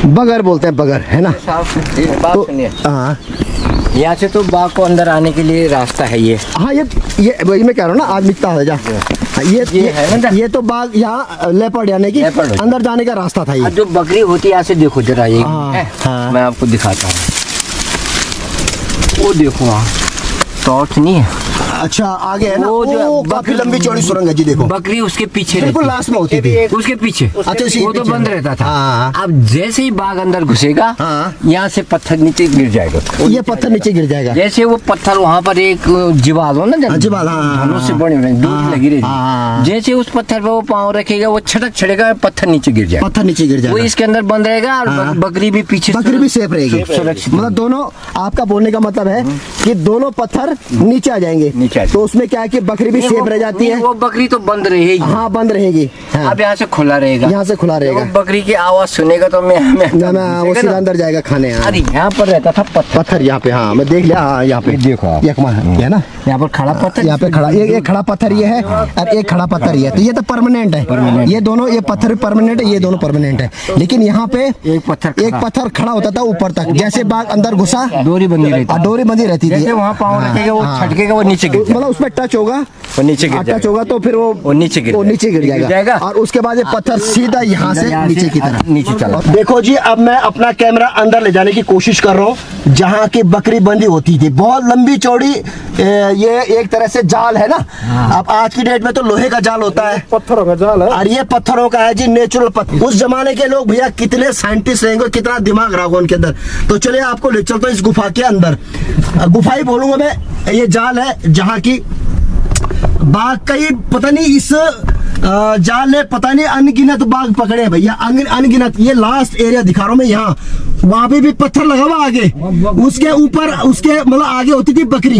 बगर बोलते हैं, बगर है ना। बात सुनिए, हाँ यहाँ से तो बाघ को अंदर आने के लिए रास्ता है ये। हाँ ये वही मैं कह रहा हूँ ना, आज मिटता है जा ये है ना, ये तो बाघ यहाँ लेपर्ड यानी कि लेपर्ड अंदर जाने का रास्ता था ये। जो बकरी होती है यहाँ से देखो जरा ये हाँ। मैं आपको दिखाता हूँ, वो देखो वहाँ टॉर्च नहीं है। अच्छा आगे है ना, वो जो वो काफी लंबी चौड़ी सुरंग है जी। देखो बकरी उसके पीछे बिल्कुल रहती लास्ट में होती थी उसके पीछे। अच्छा वो तो बंद रहता था। हाँ। अब जैसे ही बाघ अंदर घुसेगा हाँ। यहाँ से पत्थर नीचे गिर जाएगा, ये पत्थर नीचे गिर जाएगा। जैसे वो पत्थर वहाँ पर एक जीवाल हो ना, जीवाल, हाँ, धनुष से बने हुए डोरी लगी रहती, जैसे उस पत्थर पर वो पाँव रखेगा वो छटक छड़ेगा, पत्थर नीचे गिर जाएगा, पत्थर नीचे गिर वो जाएगा। इसके अंदर बंद रहेगा और बकरी भी पीछे, बकरी भी सेफ रहेगी। मतलब दोनों, आपका बोलने का मतलब है कि दोनों पत्थर नीचे आ जाएंगे, तो उसमें क्या है कि बकरी भी सेफ रह जाती है। वो बकरी तो बंद रहेगी। हाँ बंद रहेगी। हाँ। अब यहाँ से खुला रहेगा, यहाँ से खुला रहेगा। बकरी की आवाज सुनेगा तो मैं वो सीधा अंदर जाएगा खाने। अरे यहाँ पर रहता था पत्थर यहाँ पे। हाँ मैं देख लिया। हाँ यहाँ पे देखो आप, है ना, यहाँ पर खड़ा पत्थर, यहाँ पे खड़ा, ये खड़ा पत्थर ये है और एक खड़ा पत्थर ये है। तो ये तो परमानेंट है, ये दोनों, ये पत्थर परमानेंट है, ये दोनों परमानेंट है। लेकिन यहाँ पे एक पत्थर खड़ा होता था ऊपर तक, जैसे बाघ अंदर घुसा डोरी बंधी रहती, डोरी बंधी रहती थी। वहाँ पाँव रखेगा वो छटकेगा, वो नीचे गिर, मतलब उसमें टच होगा, वो नीचे गिर टच होगा तो फिर वो नीचे गिर जाएगा और उसके बाद ये पत्थर सीधा यहाँ से नीचे की तरफ नीचे चला। देखो जी अब मैं अपना कैमरा अंदर ले जाने की कोशिश कर रहा हूँ जहाँ की बकरी बंदी होती थी। बहुत लंबी चौड़ी ये एक तरह से जाल है ना। अब आज की डेट में तो लोहे का जाल होता है, पत्थरों का जाल है, और ये पत्थरों का है जी, नेचुरल पत्थर। उस जमाने के लोग भैया कितने साइंटिस्ट रहेंगे, कितना दिमाग रहा होगा उनके अंदर। तो चलिए आपको ले चलता हूँ इस गुफा के अंदर। गुफा ही बोलूंगा मैं, ये जाल है जहाँ की बाघ का ही पता नहीं इस जाल ने पता नहीं अनगिनत बाघ पकड़े हैं भैया, अनगिनत। ये लास्ट एरिया दिखा रहा हूँ मैं यहाँ, वहां पे भी पत्थर लगा हुआ आगे, उसके ऊपर उसके मतलब आगे होती थी बकरी,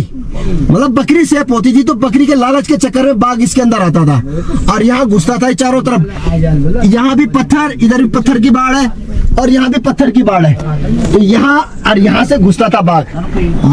मतलब बकरी सेफ होती थी, तो बकरी के लालच के चक्कर में बाघ इसके अंदर आता था और यहाँ घुसता था चारों तरफ। यहाँ भी पत्थर, इधर भी पत्थर की बाढ़ है और यहाँ भी पत्थर की बाढ़ है, तो यहाँ और यहाँ से घुसता था बाघ।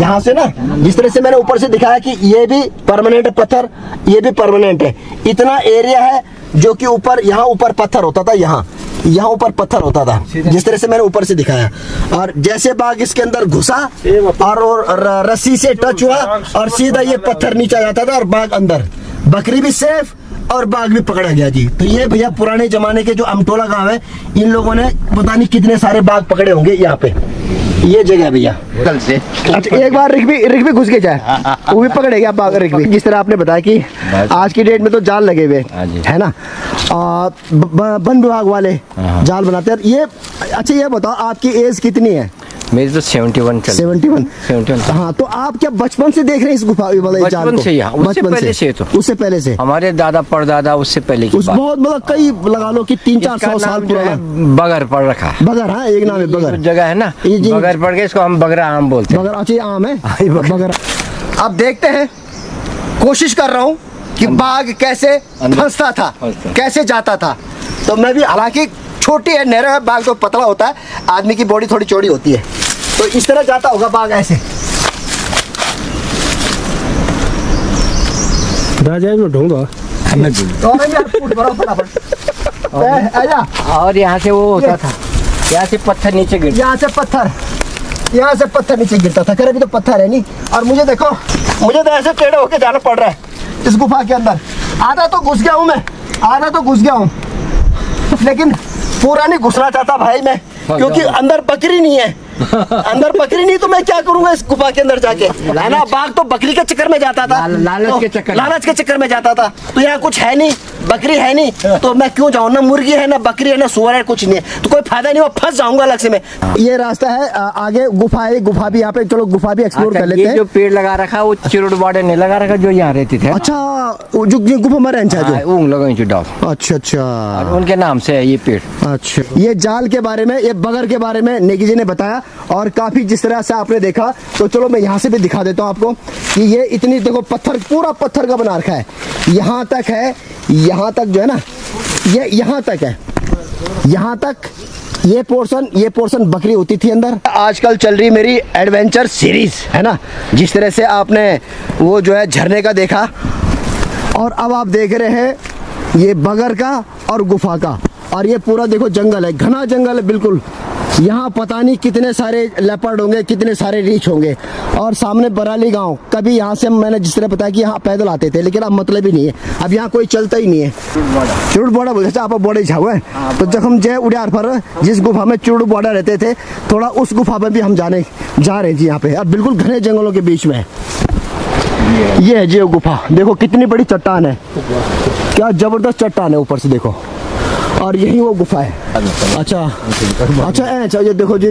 यहाँ से ना, जिस तरह से मैंने ऊपर से दिखाया कि ये भी परमानेंट है पत्थर, ये भी परमानेंट है। इतना एरिया है जो कि ऊपर, यहाँ ऊपर पत्थर होता था, यहाँ ऊपर पत्थर होता था, जिस तरह से मैंने ऊपर से दिखाया। और जैसे बाघ इसके अंदर घुसा और रस्सी से टच हुआ और सीधा ये पत्थर नीचे जाता था और बाघ अंदर, बकरी भी सेफ और बाघ भी पकड़ा गया जी। तो ये भैया पुराने जमाने के जो अमटोला गांव है, इन लोगों ने पता नहीं कितने सारे बाघ पकड़े होंगे यहाँ पे, ये जगह है भैया। कल से अच्छा, एक बार रिक भी घुस के जाए, वो भी पकड़े गया बाघ रिक भी। जिस तरह आपने बताया कि आज की डेट में तो जाल लगे हुए है ना, वन विभाग वाले जाल बनाते हैं ये। अच्छा ये बताओ, आपकी एज कितनी है? मेरी तो 71 चल 71। हाँ, तो आप क्या बचपन से देख रहे हैं इस गुफा वाले जाल बचपन को? से ही, हाँ, उससे पहले से तो, उससे पहले से हमारे दादा परदादा उससे पहले की उस बात। बहुत मतलब कई लगा लो कि 300-400 साल पुराना। बगर पड़ रखा है, बगर, हाँ एक नाम है बगर, जगह है ना, ये जी- बगर पड़ गए, इसको हम बगरा आम बोलते हैं। बगर। अच्छा, ये आम है बगर। अब देखते हैं, कोशिश कर रहा हूँ कि बाघ कैसे फंसता था, कैसे जाता था। तो मैं भी, हालांकि छोटी है नहर है, बाघ तो पतला होता है, आदमी की बॉडी थोड़ी चौड़ी होती है, तो इस तरह जाता होगा बाघ ऐसे। और यहाँ से वो होता था, यहाँ से पत्थर नीचे गिर, यहाँ से पत्थर नीचे गिरता था। अभी तो पत्थर है नहीं, और मुझे देखो, मुझे तो ऐसे टेढ़े होके जाना पड़ रहा है इस गुफा के अंदर। आधा तो घुस गया हूँ मैं, आधा तो घुस गया हूँ, लेकिन पूरा नहीं घुसना चाहता भाई मैं, क्योंकि अंदर बकरी नहीं है। अंदर बकरी नहीं तो मैं क्या करूंगा इस गुफा के अंदर जाके, है ना। बाघ तो बकरी के चक्कर में जाता था, लालच के चक्कर में जाता था। तो यहाँ कुछ है नहीं, बकरी है नहीं, तो मैं क्यों जाऊँ? ना मुर्गी है, ना बकरी है, ना सुअर है, कुछ नहीं है, तो कोई फायदा नहीं, वो फंस जाऊंगा अलग से मैं। ये रास्ता है आगे, गुफा है, गुफा भी यहाँ पे, चलो गुफा भी एक्सप्लोर कर लेते हैं। जो पेड़ लगा रखा है वो चिरुड़ बॉर्डर ने लगा रखा, जो यहाँ रहते थे। अच्छा, जो गुफा में रहना चाहिए, ऊँग लगाई जो डाल, अच्छा अच्छा, उनके नाम से है ये पेड़। अच्छा, ये जाल के बारे में, ये बगर के बारे में नेगी जी ने बताया, और काफी जिस तरह से आपने देखा, तो चलो मैं यहाँ से भी दिखा देता हूँ आपको कि ये इतनी देखो पत्थर, पूरा पत्थर का बना रखा है, यहाँ तक है, यहाँ तक जो है ना, ये यहाँ तक है, यहाँ तक ये पोर्शन बकरी होती थी अंदर। आजकल चल रही मेरी एडवेंचर सीरीज है ना, जिस तरह से आपने वो जो है झरने का देखा, और अब आप देख रहे हैं ये बगर का और गुफा का, और ये पूरा देखो जंगल है, घना जंगल है बिल्कुल। यहाँ पता नहीं कितने सारे लेपर्ड होंगे, कितने सारे रीछ होंगे, और सामने बराली गांव। कभी यहाँ से मैंने जिस तरह बताया कि यहाँ पैदल आते थे, लेकिन अब मतलब ही नहीं है, अब यहाँ कोई चलता ही नहीं है। चुरुड़ बॉर्डर बोलते आप बॉर्डर झाऊ है, तो जब हम जय उड़ियार पर जिस गुफा में चुरुड़ बॉर्डर रहते थे, थोड़ा उस गुफा में भी हम जा रहे हैं जी। यहाँ पे अब बिल्कुल घने जंगलों के बीच में है, ये है जी वो गुफा। देखो कितनी बड़ी चट्टान है, क्या जबरदस्त चट्टान है ऊपर से देखो, और यही वो गुफा है। अच्छा, ये देखो जी,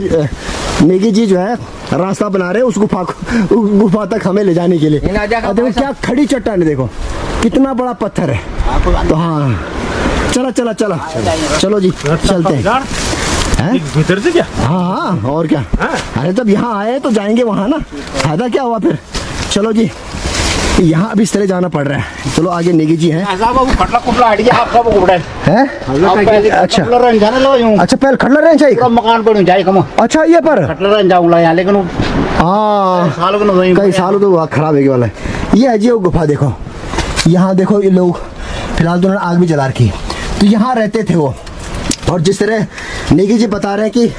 नेगी जी जो है रास्ता बना रहे हैं उस गुफा तक हमें ले जाने के लिए। और देखो क्या खड़ी चट्टान है, देखो कितना बड़ा पत्थर है। तो हाँ, चलो जी, चलते हैं भीतर से क्या? हाँ, और क्या। अरे जब यहाँ आए तो जाएंगे वहाँ ना, फायदा क्या हुआ फिर। चलो जी, यहाँ अभी इस तरह जाना पड़ रहा है। चलो आगे नेगी जी हैं। अच्छा, पहले खटला रहना चाहिए, मकान पर जाए कम। अच्छा ये पर खटला जाऊंगा यहाँ, लेकिन हाँ कई सालों तो हुआ खराब है वाला है। ये है जी वो गुफा, देखो यहाँ देखो, ये लोग फिलहाल तो उन्होंने आग भी जला रखी, तो यहाँ रहते थे वो। और जिस तरह नेगी जी बता रहे हैं कि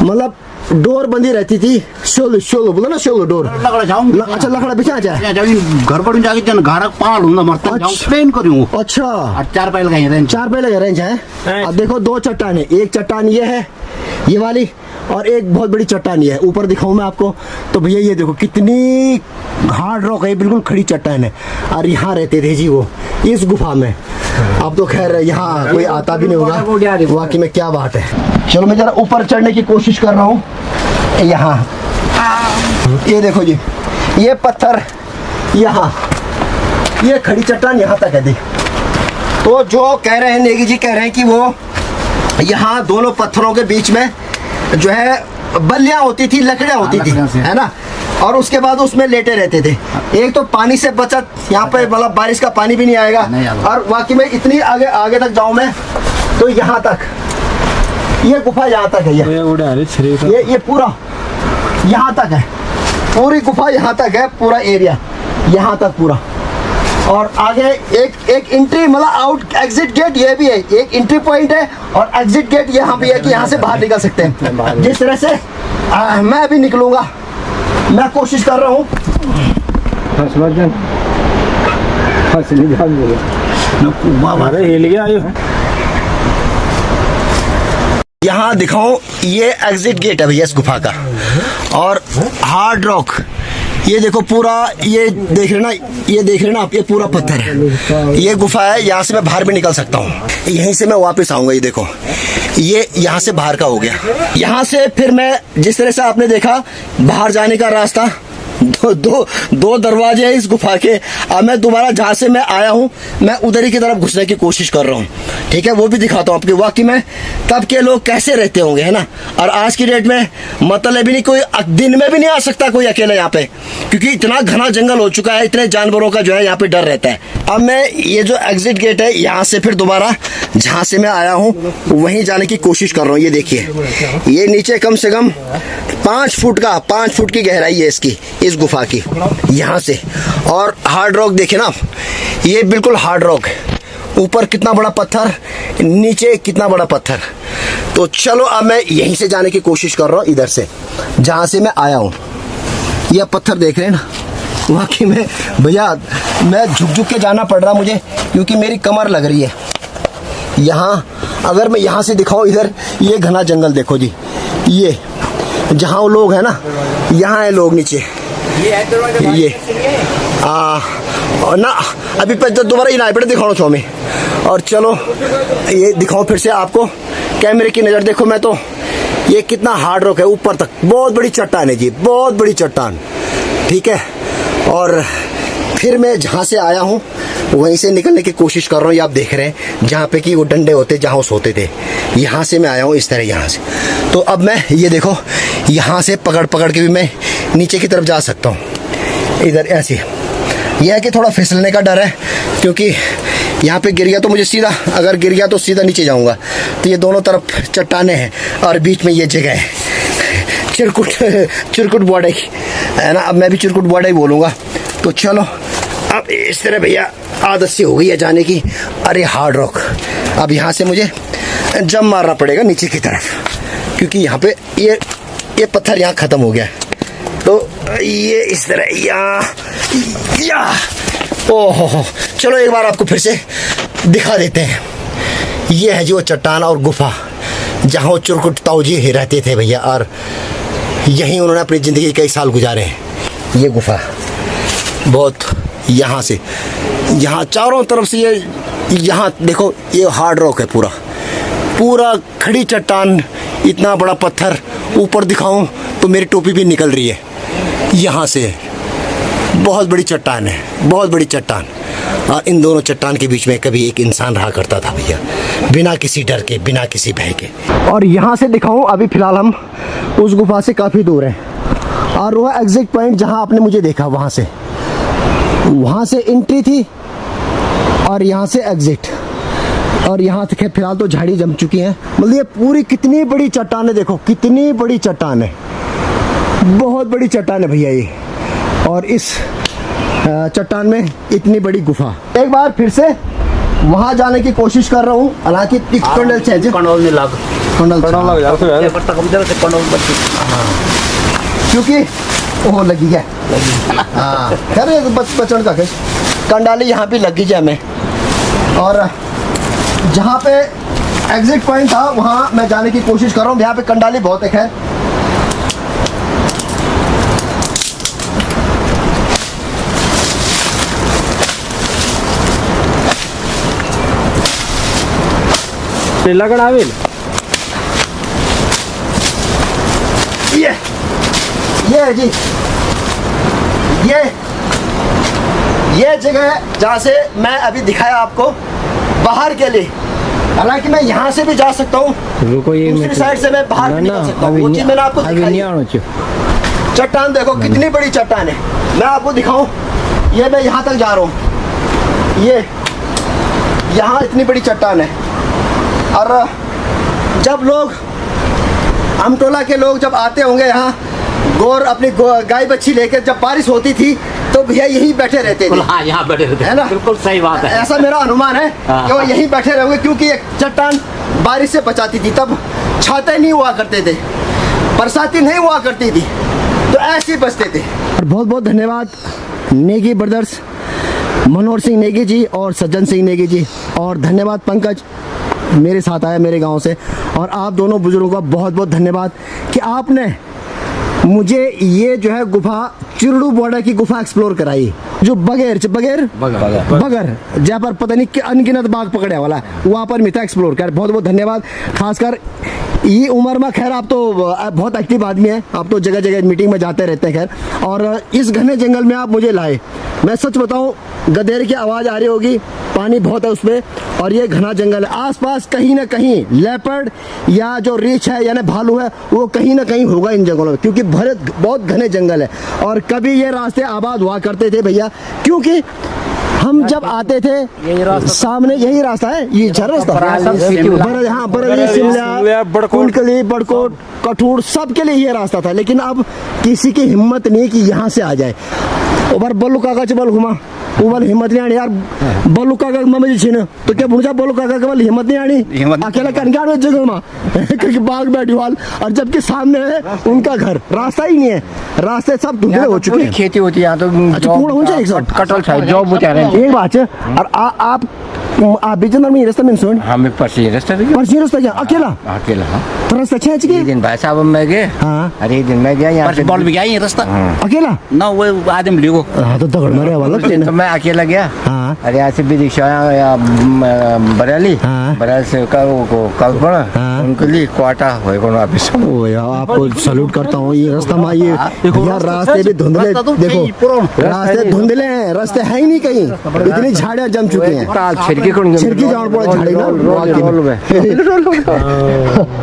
मतलब डोर बंदी रहती थी, शोलो बोलो ना, शोलो डोर। अच्छा, लकड़ा बिछा जाए घर पर जाके जन घर पाल हूँ मरता जाऊँ ट्रेन करूँ। अच्छा, 4 पैल का रेंज, 4 पैल का रेंज है। अब देखो 2 चट्टान है, एक चट्टान ये है, ये वाली, और एक बहुत बड़ी चट्टान ये है। ऊपर दिखाऊं मैं आपको, तो भैया ये देखो कितनी हार्ड रॉक है, बिल्कुल खड़ी चट्टान है, और यहाँ रहते थे जी वो इस गुफा में। अब तो खैर यहाँ कोई आता भी नहीं होगा, वाकई में क्या बात है। चलो मैं जरा ऊपर चढ़ने की कोशिश कर रहा हूँ। यहाँ ये देखो जी, ये पत्थर, यहाँ ये खड़ी चट्टान यहाँ तक है, देख तो जो कह रहे हैं नेगी जी कह रहे हैं कि वो यहाँ दोनों पत्थरों के बीच में जो है बल्लियाँ होती थी, लकड़ियाँ होती थी, लकड़ियाँ से। है ना, और उसके बाद उसमें लेटे रहते थे। एक तो पानी से बचत, यहाँ पे मतलब बारिश का पानी भी नहीं आएगा, नहीं आएगा। और वाकई में इतनी आगे आगे तक जाऊँ मैं तो यहाँ तक ये गुफा यहाँ तक है, ये पूरा यहाँ तक है, पूरी गुफा यहाँ तक है, पूरा एरिया यहाँ तक पूरा। और आगे एक एंट्री मतलब आउट एग्जिट गेट ये भी है, एक एंट्री पॉइंट है और एग्जिट गेट यहाँ भी है कि यहाँ से बाहर निकल सकते हैं। जिस तरह से मैं अभी निकलूंगा, मैं कोशिश कर रहा हूँ। यहाँ दिखाऊं, ये एग्जिट गेट है भैया इस गुफा का। और हार्ड रॉक ये देखो पूरा, ये देख रहे ना, ये देख रहे ना आप, ये पूरा पत्थर है। ये गुफा है, यहाँ से मैं बाहर भी निकल सकता हूँ, यहीं से मैं वापस आऊंगा। ये देखो, ये यहाँ से बाहर का हो गया। यहाँ से फिर मैं जिस तरह से आपने देखा बाहर जाने का रास्ता, दो दरवाजे हैं इस गुफा के। अब मैं दोबारा जहाँ से मैं आया हूँ मैं उधर ही की तरफ घुसने की कोशिश कर रहा हूँ, ठीक है, वो भी दिखाता हूँ आपके वाकई में तब के लोग कैसे रहते होंगे, है ना। और आज की डेट में मतलब भी नहीं, कोई दिन में भी नहीं आ सकता कोई अकेले यहाँ पे, क्योंकि इतना घना जंगल हो चुका है, इतने जानवरों का जो है यहाँ पे डर रहता है। अब मैं ये जो एग्जिट गेट है यहाँ से फिर दोबारा जहाँ से मैं आया हूँ वहीं जाने की कोशिश कर रहा हूँ। ये देखिए, ये नीचे कम से कम 5 फुट की गहराई है इसकी, इस गुफा की, यहाँ से। और हार्ड रॉक देखे ना आप, ये बिल्कुल हार्ड रॉक है, ऊपर कितना बड़ा पत्थर, नीचे कितना बड़ा पत्थर। तो चलो अब मैं यहीं से जाने की कोशिश कर रहा हूँ, इधर से जहाँ से मैं आया हूँ। यह पत्थर देख रहे हैं ना, वाकई में भैया मैं झुक के जाना पड़ रहा मुझे, क्योंकि मेरी कमर लग रही है। यहाँ अगर मैं यहाँ से दिखाऊँ, इधर ये घना जंगल देखो जी, ये जहाँ वो लोग हैं ना, यहाँ है लोग नीचे, ये और ना अभी दोबारा ये नाइपड़े दिखाऊँ छो में। और चलो ये दिखाऊँ फिर से आपको, कैमरे की नज़र देखो। मैं तो ये कितना हार्ड रॉक है, ऊपर तक बहुत बड़ी चट्टान है जी, बहुत बड़ी चट्टान, ठीक है। और फिर मैं जहाँ से आया हूँ वहीं से निकलने की कोशिश कर रहा हूँ। ये आप देख रहे हैं जहाँ पे कि वो डंडे होते, जहाँ वो सोते थे, यहाँ से मैं आया हूँ इस तरह यहाँ से। तो अब मैं ये देखो, यहाँ से पकड़ के भी मैं नीचे की तरफ जा सकता हूँ, इधर ऐसे। यह है कि थोड़ा फिसलने का डर है, क्योंकि यहाँ पे गिर गया तो मुझे सीधा, अगर गिर गया तो सीधा नीचे जाऊँगा। तो ये दोनों तरफ चट्टाने हैं और बीच में ये जगह है, चिरकुट बॉर्डर है ना। अब मैं भी चिरकुट बॉर्डर ही बोलूँगा। तो चलो अब इस तरह भैया आदत सी हो गई है जाने की। अरे हार्ड रॉक, अब यहाँ से मुझे जंप मारना पड़ेगा नीचे की तरफ, क्योंकि यहाँ पे ये पत्थर यहाँ ख़त्म हो गया। तो ये इस तरह या ओहो, चलो एक बार आपको फिर से दिखा देते हैं। ये है जो चट्टान और गुफा जहाँ चिरकुट ताऊजी रहते थे भैया, और यहीं उन्होंने अपनी ज़िंदगी कई साल गुजारे हैं। ये गुफा बहुत, यहाँ से यहाँ चारों तरफ से ये, यहाँ देखो ये हार्ड रॉक है, पूरा खड़ी चट्टान, इतना बड़ा पत्थर। ऊपर दिखाऊं तो मेरी टोपी भी निकल रही है। यहाँ से बहुत बड़ी चट्टान है, बहुत बड़ी चट्टान। और इन दोनों चट्टान के बीच में कभी एक इंसान रहा करता था भैया, बिना किसी डर के, बिना किसी भय के। और यहाँ से दिखाऊं, अभी फ़िलहाल हम उस गुफा से काफ़ी दूर हैं, और वह एग्जिट पॉइंट जहाँ आपने मुझे देखा, वहाँ से एंट्री थी और यहाँ से एग्जिट। और यहाँ तक फिलहाल तो झाड़ी जम चुकी हैं। मतलब ये पूरी कितनी बड़ी चट्टान है, देखो कितनी बड़ी चट्टान है, बहुत बड़ी चट्टान है भैया ये। और इस चट्टान में इतनी बड़ी गुफा। एक बार फिर से वहाँ जाने की कोशिश कर रहा हूँ, हालांकि कंडल चाहिए, क्योंकि वो लगी है। हाँ खैर बचन का कंडाली यहाँ पे लगी जाए मैं। और जहाँ पे एग्जिट पॉइंट था वहाँ मैं जाने की कोशिश कर रहा हूँ। यहाँ पे कंडाली बहुत है खैर। ये है जी, ये जगह है जहाँ से मैं अभी दिखाया आपको, बाहर के लिए। हालांकि मैं यहाँ से भी जा सकता हूँ, रुको ये दूसरी साइड से मैं बाहर भी निकल सकता हूँ। वो चीज़ मैंने आपको दिखाई है। चट्टान देखो कितनी बड़ी चट्टान है, मैं आपको दिखाऊं। ये मैं यहाँ तक जा रहा हूँ, ये यहाँ इतनी बड़ी चट्टान है। और जब लोग अमटोला के लोग जब आते होंगे यहाँ अपनी गाय बच्ची लेकर, जब बारिश होती थी तो भैया यहीं बैठे रहते थे। हाँ, यहाँ बैठे रहते है ना? बिल्कुल सही बात है। ऐसा मेरा अनुमान है कि वो यहीं बैठे रहेंगे, क्योंकि एक चट्टान बारिश से बचाती थी। तब छाते नहीं हुआ करते थे, बरसाती नहीं हुआ करती थी, तो ऐसे ही बचते थे। और बहुत बहुत धन्यवाद नेगी ब्रदर्स, मनोहर सिंह नेगी जी और सज्जन सिंह नेगी जी, और धन्यवाद पंकज मेरे साथ आया मेरे गांव से। और आप दोनों बुजुर्गों का बहुत बहुत धन्यवाद कि आपने मुझे ये जो है गुफा, चिरडू बॉर्डर की गुफा एक्सप्लोर कराई, जो बगैर जहाँ पर पता नहीं अनगिनत बाघ पकड़े वाला है, वहाँ पर मिथा एक्सप्लोर कर। बहुत बहुत धन्यवाद। खासकर ये उम्र में, खैर आप तो बहुत एक्टिव आदमी हैं, आप तो जगह जगह मीटिंग में जाते रहते हैं खैर, और इस घने जंगल में आप मुझे लाए। मैं सच बताऊं, गधेड़ की आवाज़ आ रही होगी, पानी बहुत है उसमें, और ये घना जंगल है। आसपास कहीं ना कहीं लेपर्ड या जो रीछ है यानी भालू है, वो कहीं ना कहीं होगा इन जंगलों में, क्योंकि बहुत घने जंगल है। और कभी ये रास्ते आबाद हुआ करते थे भैया, क्योंकि हम जब आते थे सामने यही रास्ता है, ये रास्ता हाँ, बरेली, शिमला, कुंडकली, बड़कोट, कठूर, सबके लिए ये रास्ता था। लेकिन अब किसी की हिम्मत नहीं कि यहाँ से आ जाए। और बल्लू काका चबल घुमा, उबल हिम्मत नहीं आनी यार। बल्लू काका मम्मी जी छीन तो क्या बुढ़ा बल्लू काका केवल हिम्मत नहीं आनी, अकेला करके जगह में क्योंकि बाघ बैठी वाल, और जबकि सामने है उनका घर, रास्ता ही नहीं है, रास्ते सब धुंधले हो चुके हैं। खेती होती है यहाँ तो। अच्छा, पूर्ण हो जाए कटल साइड जॉब होते हैं। एक बात है, और आप बिजनर में रास्ता में सुन, हाँ मैं परसी रास्ता क्या अकेला हाँ तो रास्ता अच्छा है दिन भाई साहब मैं गए। हाँ, अरे दिन मैं गया यहाँ से बॉल भी गया ये रास्ता अकेला ना, वो आदमी लियो। हाँ तो दगड़ मारे वाला तो मैं अकेला गया। हाँ, अरे यहाँ से विदिशा या बरेली, हाँ, बरेली से कल पड़ा उनके लिए क्वाटा हो वापिस। ओ यार आपको सैल्यूट करता हूँ। ये रास्ता में ये यार रास्ते भी धुंधले, देखो रास्ते धुंधले हैं, रास्ते है ही नहीं कहीं, इतनी झाड़ियाँ जम चुकी हैं। छिड़की जान पड़ा झाड़ी ना।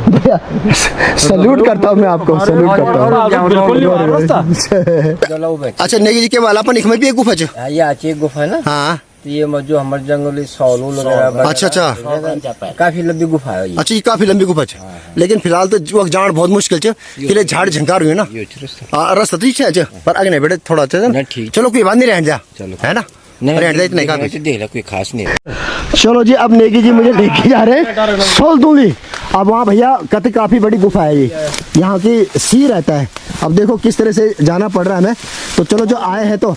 भैया सैल्यूट करता हूँ मैं आपको, सैल्यूट करता हूँ। अच्छा नेगी जी के वाला पर निकमत भी एक गुफा है, ये आची गुफा है ना। हाँ, तो ये जो हमारे जंगली सौलू वगैरह। अच्छा, काफी लंबी गुफा है ये। अच्छा ये काफी लंबी गुफा है, लेकिन फिलहाल तो जान बहुत मुश्किल है, इसलिए झाड़ झंकार हुई ना। रास्ता तो ठीक है, पर आगे नहीं बेटे थोड़ा अच्छा। चलो कोई बात नहीं, रहने जा, है ना, इतना कोई खास नहीं। चलो जी, अब नेगी जी मुझे लेके जा रहे हैं सोलदूली। अब वहाँ भैया कहते काफी बड़ी गुफा है ये, यहाँ की सी रहता है। अब देखो किस तरह से जाना पड़ रहा है हमें। तो चलो जो आए हैं तो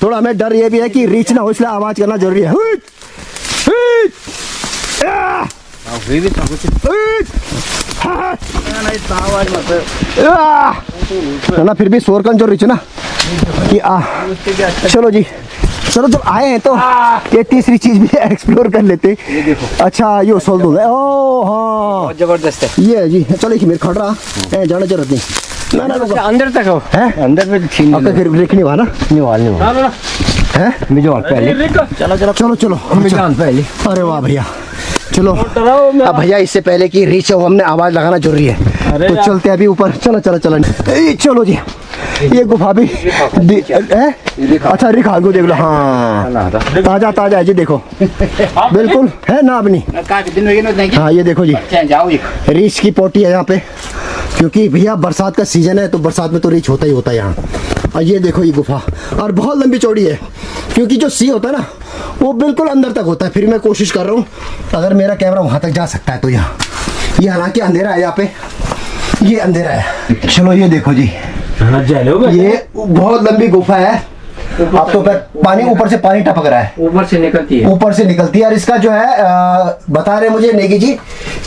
थोड़ा हमें डर ये भी है कि रीच ना हो, इसलिए आवाज करना जरूरी है। ना फिर भी शोरकन जो रीच ना कि चलो जी, चलो जब आए हैं तो ये तीसरी चीज भी एक्सप्लोर कर लेते। अच्छा ये सोल दूंगा। ओ हाँ जबरदस्त है ये जी। चलो एक मिनट खड़ रहा है, जाना जरूरत नहीं ना ना, अंदर तक हो है, अंदर में छीन अब तो फिर लिखनी हुआ ना है मिजोल पहले। चलो चलो मिजान पहले। अरे वाह भैया, चलो अब भैया इससे पहले कि रीच हो हमने आवाज लगाना जरूरी है, तो चलते अभी ऊपर। चलो चलो चलो चलो जी, ये गुफा भी है। अच्छा रिखा को देख लो, हाँ ताजा ताजा है जी, देखो बिल्कुल है ना अपनी। हाँ ये देखो जी, रीच की पोटी है यहाँ पे, क्योंकि भैया बरसात का सीजन है, तो बरसात में तो रीच होता ही होता है यहाँ। और ये देखो ये गुफा, और बहुत लंबी चौड़ी है, क्योंकि जो सी होता है ना वो बिल्कुल अंदर तक होता है। फिर मैं कोशिश कर रहा हूँ अगर मेरा कैमरा वहाँ तक जा सकता है तो। यहाँ ये हालांकि अंधेरा है, यहाँ पे ये अंधेरा है। चलो ये देखो जी, ये बहुत लंबी गुफा है। अब तो पानी ऊपर से पानी टपक रहा है, ऊपर से निकलती है, ऊपर से निकलती है। और इसका जो है बता रहे मुझे नेगी जी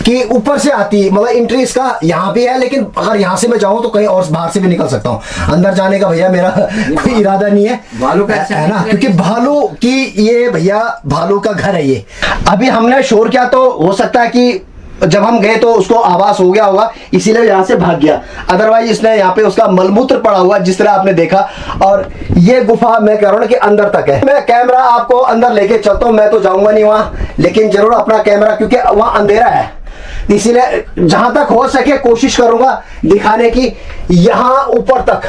कि ऊपर से आती है, मतलब एंट्री इसका यहाँ भी है, लेकिन अगर यहाँ से मैं जाऊँ तो कहीं और बाहर से भी निकल सकता हूँ। अंदर जाने का भैया मेरा कोई इरादा नहीं है, भालू कैसे है ना, क्योंकि भालू की ये भैया भालू का घर है ये। अभी हमने शोर किया तो हो सकता है कि जब हम गए तो उसको आभास हो गया होगा, इसीलिए यहाँ से भाग गया। अदरवाइज इसने यहाँ पे उसका मलमूत्र पड़ा हुआ जिस तरह आपने देखा। और ये गुफा मैं कह रहा हूँ कि अंदर तक है। मैं कैमरा आपको अंदर लेके चलता हूँ, मैं तो जाऊंगा नहीं वहाँ, लेकिन जरूर अपना कैमरा, क्योंकि वहाँ अंधेरा है, इसीलिए जहां तक हो सके कोशिश करूंगा दिखाने की। यहाँ ऊपर तक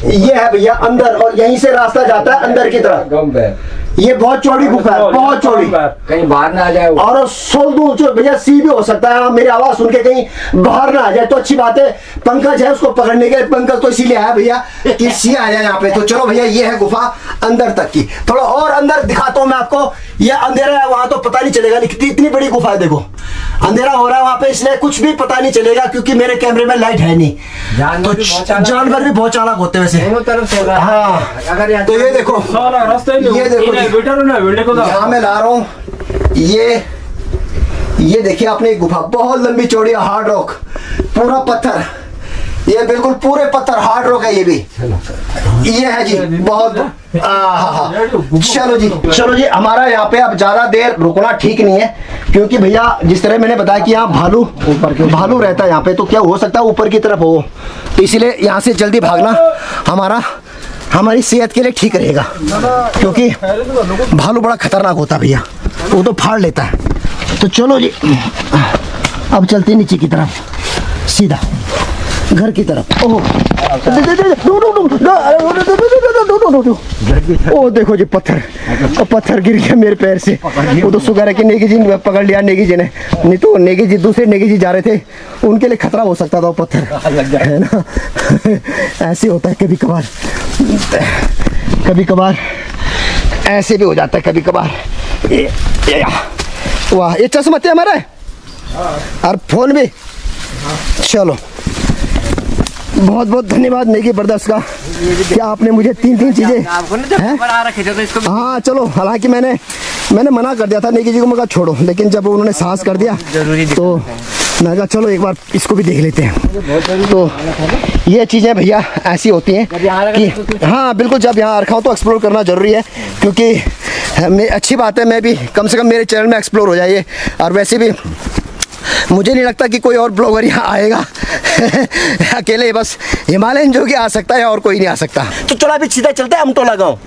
ये है भैया अंदर, और यहीं से रास्ता जाता है अंदर की तरफ। ये बहुत चौड़ी गुफा है, बहुत चौड़ी, कहीं बाहर ना आ जाए। और सोल दूर भैया सी भी हो सकता है, मेरी आवाज सुन के कहीं बाहर ना आ जाए तो अच्छी बात है। पंकज है उसको पकड़ने के, पंकज तो इसीलिए आया भैया कि सी आ जाए यहाँ पे। तो चलो भैया, ये है गुफा अंदर तक की। थोड़ा और अंदर दिखाता हूँ मैं आपको। ये अंधेरा है, वहां तो पता नहीं चलेगा, लेकिन इतनी बड़ी गुफा है, देखो अंधेरा हो रहा है वहां पे, इसलिए कुछ भी पता नहीं चलेगा क्योंकि मेरे कैमरे में लाइट है नहीं। जानवर भी बहुत चालाक होते हैं वैसे। हाँ, तो ये देखो, ये देखो, यहाँ मैं ला रहा हूँ ये देखिए आपने एक गुफा, बहुत लंबी चौड़ी, हार्ड रॉक, पूरा पत्थर, ये बिल्कुल पूरे पत्थर, हार्ड रॉक है ये भी। ये है जी, बहुत चलो जी हमारा यहाँ पे अब ज्यादा देर रुकना ठीक नहीं है, क्योंकि भैया जिस तरह मैंने बताया कि यहाँ भालू रहता है यहाँ पे, तो क्या हो सकता है ऊपर की तरफ हो, तो इसीलिए यहाँ से जल्दी भागना हमारी सेहत के लिए ठीक रहेगा, क्योंकि भालू बड़ा खतरनाक होता है भैया, वो तो फाड़ लेता है। तो चलो जी अब चलते हैं नीचे की तरफ, सीधा घर की तरफ। ओ देखो जी, पत्थर गिर गया मेरे पैर से। वो तो शुक्र है कि नेगी जी ने पकड़ लिया, नेगी जी ने, नहीं तो नेगी जी, दूसरे नेगी जी जा रहे थे, उनके लिए खतरा हो सकता था वो पत्थर, है ना। ऐसे होता है कभी कभार ऐसे भी हो जाता है कभी कभार। वाह, ये चश्मा थे हमारा और फोन भी। चलो बहुत बहुत धन्यवाद नेगी ब्रदर्स का कि आपने मुझे तीन चीजें। हाँ चलो, हालांकि मैंने मना कर दिया था नेगी जी को, मैं कहा छोड़ो, लेकिन जब उन्होंने साहस कर दिया तो मैं कहा चलो एक बार इसको भी देख लेते हैं। तो ये चीज़ें भैया ऐसी होती हैं कि हाँ बिल्कुल, जब यहाँ रखा हूँ तो एक्सप्लोर करना ज़रूरी है, क्योंकि अच्छी बात है, मैं भी कम से कम मेरे चैनल में एक्सप्लोर हो जाइए। और वैसे भी मुझे नहीं लगता कि कोई और ब्लॉगर यहाँ आएगा अकेले बस हिमालयन जोगी आ सकता है और कोई नहीं आ सकता। तो चलो अभी सीधा चलते हैं अमटोला गाँव।